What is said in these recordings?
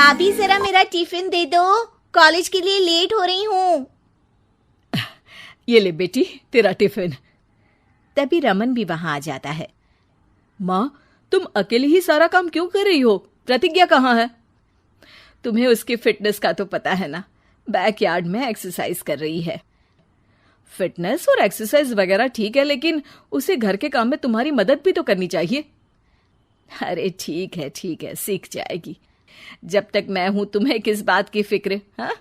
भाभी जरा मेरा टिफिन दे दो, कॉलेज के लिए लेट हो रही हूँ। ये ले बेटी तेरा टिफिन। तभी रमन भी वहां आ जाता है। माँ, तुम अकेले ही सारा काम क्यों कर रही हो? प्रतिज्ञा कहाँ है? तुम्हें उसकी फिटनेस का तो पता है ना, बैकयार्ड में एक्सरसाइज कर रही है। फिटनेस और एक्सरसाइज वगैरह ठीक है, लेकिन उसे घर के काम में तुम्हारी मदद भी तो करनी चाहिए। अरे ठीक है, सीख जाएगी। जब तक मैं हूं तुम्हें किस बात की फिक्र, हाँ?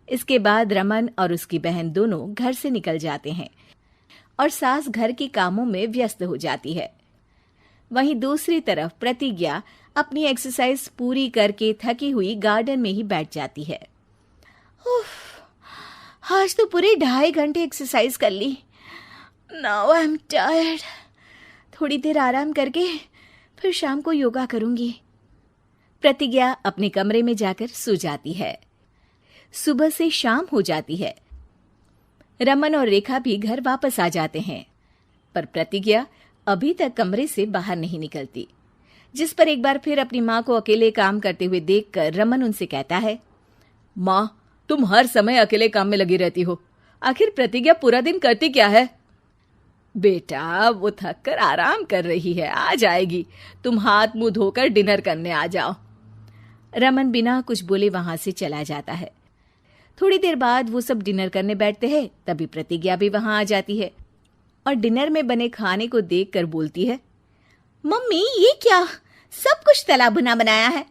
इसके बाद रमन और उसकी बहन दोनों घर से निकल जाते हैं और सास घर के कामों में व्यस्त हो जाती है। वहीं दूसरी तरफ प्रतिज्ञा अपनी एक्सरसाइज पूरी करके थकी हुई गार्डन में ही बैठ जाती है। आज तो पूरे 2.5 घंटे एक्सरसाइज कर ली। Now I am tired. थोड़ी देर आराम करके फिर शाम को योगा करूंगी। प्रतिज्ञा अपने कमरे में जाकर सो जाती है। सुबह से शाम हो जाती है। रमन और रेखा भी घर वापस आ जाते हैं, पर प्रतिज्ञा अभी तक कमरे से बाहर नहीं निकलती, जिस पर एक बार फिर अपनी माँ को अकेले काम करते हुए देखकर रमन उनसे कहता है, माँ, तुम हर समय अकेले काम में लगी रहती हो। आखिर प्रतिज्ञा पूरा दिन करती क्या है? बेटा, वो थक कर आराम कर रही है, आ जाएगी। तुम हाथ मुंह धोकर डिनर करने आ जाओ। रमन बिना कुछ बोले वहां से चला जाता है। थोड़ी देर बाद वो सब डिनर करने बैठते हैं। तभी प्रतिज्ञा भी वहां आ जाती है और डिनर में बने खाने को देखकर बोलती है, मम्मी ये क्या, सब कुछ तला भुना बनाया है।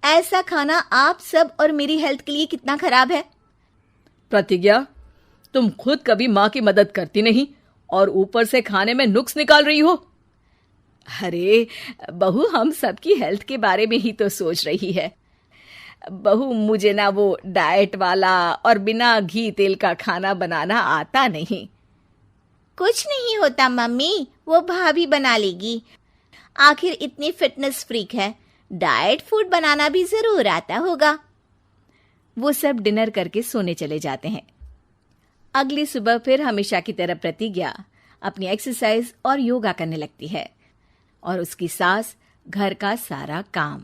ऐसा खाना आप सब और मेरी हेल्थ के लिए कितना खराब है। प्रतिज्ञा, तुम खुद कभी माँ की मदद करती नहीं और ऊपर से खाने में नुक्स निकाल रही हो। अरे बहू, हम सबकी हेल्थ के बारे में ही तो सोच रही है। बहू, मुझे ना वो डाइट वाला और बिना घी तेल का खाना बनाना आता नहीं। कुछ नहीं होता मम्मी, वो भाभी बना लेगी। आखिर इतनी फिटनेस फ्रीक है, डाइट फूड बनाना भी जरूर आता होगा। वो सब डिनर करके सोने चले जाते हैं। अगली सुबह फिर हमेशा की तरह प्रतिज्ञा अपनी एक्सरसाइज और योगा करने लगती है और उसकी सास घर का सारा काम,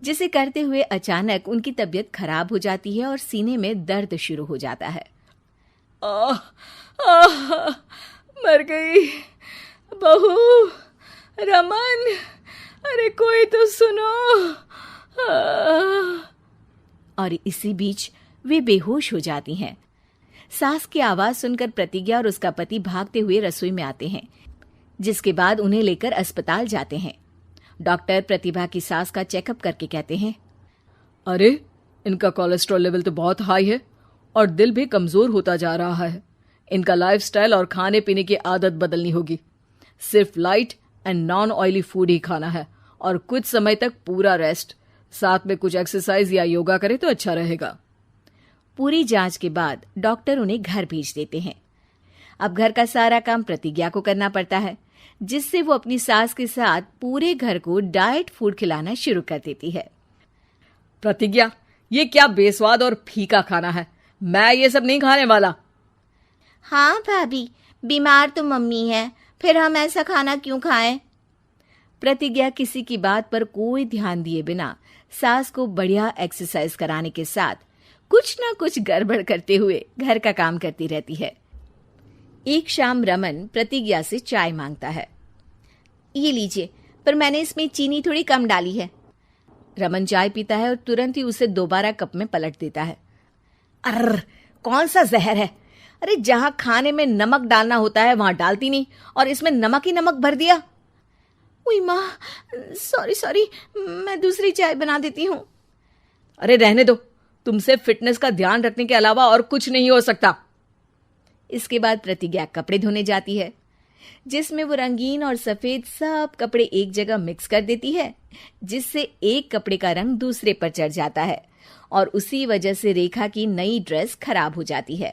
जिसे करते हुए अचानक उनकी तबीयत खराब हो जाती है और सीने में दर्द शुरू हो जाता है। मर गई बहू। रमन, अरे कोई तो सुनो। और इसी बीच वे बेहोश हो जाती हैं। सास की आवाज सुनकर प्रतिज्ञा और उसका पति भागते हुए रसोई में आते हैं, जिसके बाद उन्हें लेकर अस्पताल जाते हैं। डॉक्टर प्रतिभा की सास का चेकअप करके कहते हैं, अरे इनका कोलेस्ट्रॉल लेवल तो बहुत हाई है और दिल भी कमजोर होता जा रहा है। इनका लाइफस्टाइल और खाने पीने की आदत बदलनी होगी। सिर्फ light and non oily food ही खाना है और कुछ समय तक पूरा रेस्ट, साथ में कुछ एक्सरसाइज या योगा करे तो अच्छा रहेगा। पूरी जांच के बाद डॉक्टर उन्हें घर भेज देते हैं। अब घर का सारा काम प्रतिज्ञा को करना पड़ता है, जिससे वो अपनी सास के साथ पूरे घर को डाइट फूड खिलाना शुरू कर देती है। प्रतिज्ञा, ये क्या बेस्वाद और फीका खाना है, मैं ये सब नहीं खाने वाला। हाँ भाभी, बीमार तो मम्मी है, फिर हम ऐसा खाना क्यों खाएं? प्रतिज्ञा किसी की बात पर कोई ध्यान दिए बिना सास को बढ़िया एक्सरसाइज कराने के साथ कुछ ना कुछ गड़बड़ करते हुए घर का काम करती रहती है। एक शाम रमन प्रतिज्ञा से चाय मांगता है। ये लीजिए, पर मैंने इसमें चीनी थोड़ी कम डाली है। रमन चाय पीता है और तुरंत ही उसे दोबारा कप में पलट देता है। अर्र, कौन सा जहर है? अरे जहां खाने में नमक डालना होता है वहां डालती नहीं और इसमें नमक ही नमक भर दिया। उई माँ, सॉरी, मैं दूसरी चाय बना देती हूँ। अरे रहने दो, तुमसे फिटनेस का ध्यान रखने के अलावा और कुछ नहीं हो सकता। इसके बाद प्रतिज्ञा कपड़े धोने जाती है, जिसमें वो रंगीन और सफेद सब कपड़े एक जगह मिक्स कर देती है, जिससे एक कपड़े का रंग दूसरे पर चढ़ जाता है और उसी वजह से रेखा की नई ड्रेस खराब हो जाती है।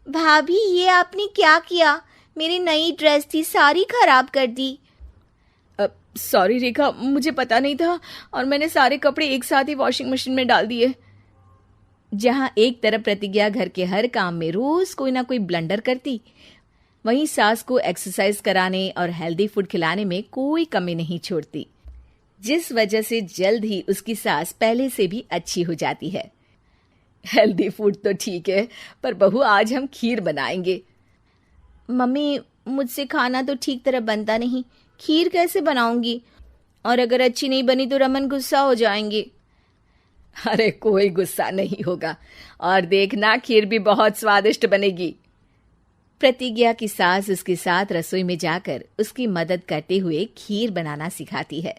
भाभी, ये आपने क्या किया? मेरी नई ड्रेस थी, सारी खराब कर दी। सॉरी रेखा, मुझे पता नहीं था और मैंने सारे कपड़े एक साथ ही वॉशिंग मशीन में डाल दिए। जहां एक तरफ प्रतिज्ञा घर के हर काम में रोज कोई ना कोई ब्लंडर करती, वहीं सास को एक्सरसाइज कराने और हेल्दी फूड खिलाने में कोई कमी नहीं छोड़ती, जिस वजह से जल्द ही उसकी सांस पहले से भी अच्छी हो जाती है। हेल्दी फूड तो ठीक है, पर बहू आज हम खीर बनाएंगे। मम्मी, मुझसे खाना तो ठीक तरह बनता नहीं, खीर कैसे बनाऊंगी? और अगर अच्छी नहीं बनी तो रमन गुस्सा हो जाएंगे। अरे कोई गुस्सा नहीं होगा, और देखना खीर भी बहुत स्वादिष्ट बनेगी। प्रतिज्ञा की सास उसके साथ रसोई में जाकर उसकी मदद करते हुए खीर बनाना सिखाती है,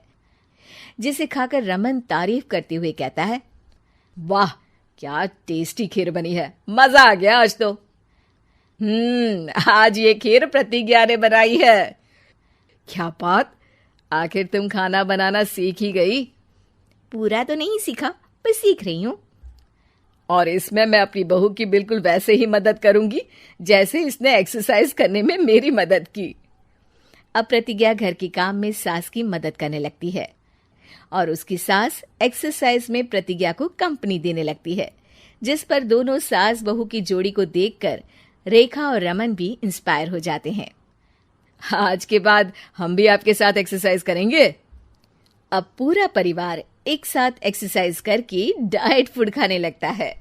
जिसे खाकर रमन तारीफ करते हुए कहता है, वाह क्या टेस्टी खीर बनी है, मजा आ गया आज तो। आज ये खीर प्रतिज्ञा ने बनाई है। क्या बात, आखिर तुम खाना बनाना सीख ही गई? पूरा तो नहीं सीखा, पर सीख रही हूँ। और इसमें मैं अपनी बहू की बिल्कुल वैसे ही मदद करूंगी जैसे इसने एक्सरसाइज करने में मेरी मदद की। अब प्रतिज्ञा घर के काम में सास की मदद करने लगती है और उसकी सास एक्सरसाइज में प्रतिज्ञा को कंपनी देने लगती है, जिस पर दोनों सास बहू की जोड़ी को देखकर रेखा और रमन भी इंस्पायर हो जाते हैं। आज के बाद हम भी आपके साथ एक्सरसाइज करेंगे। अब पूरा परिवार एक साथ एक्सरसाइज करके डाइट फूड खाने लगता है।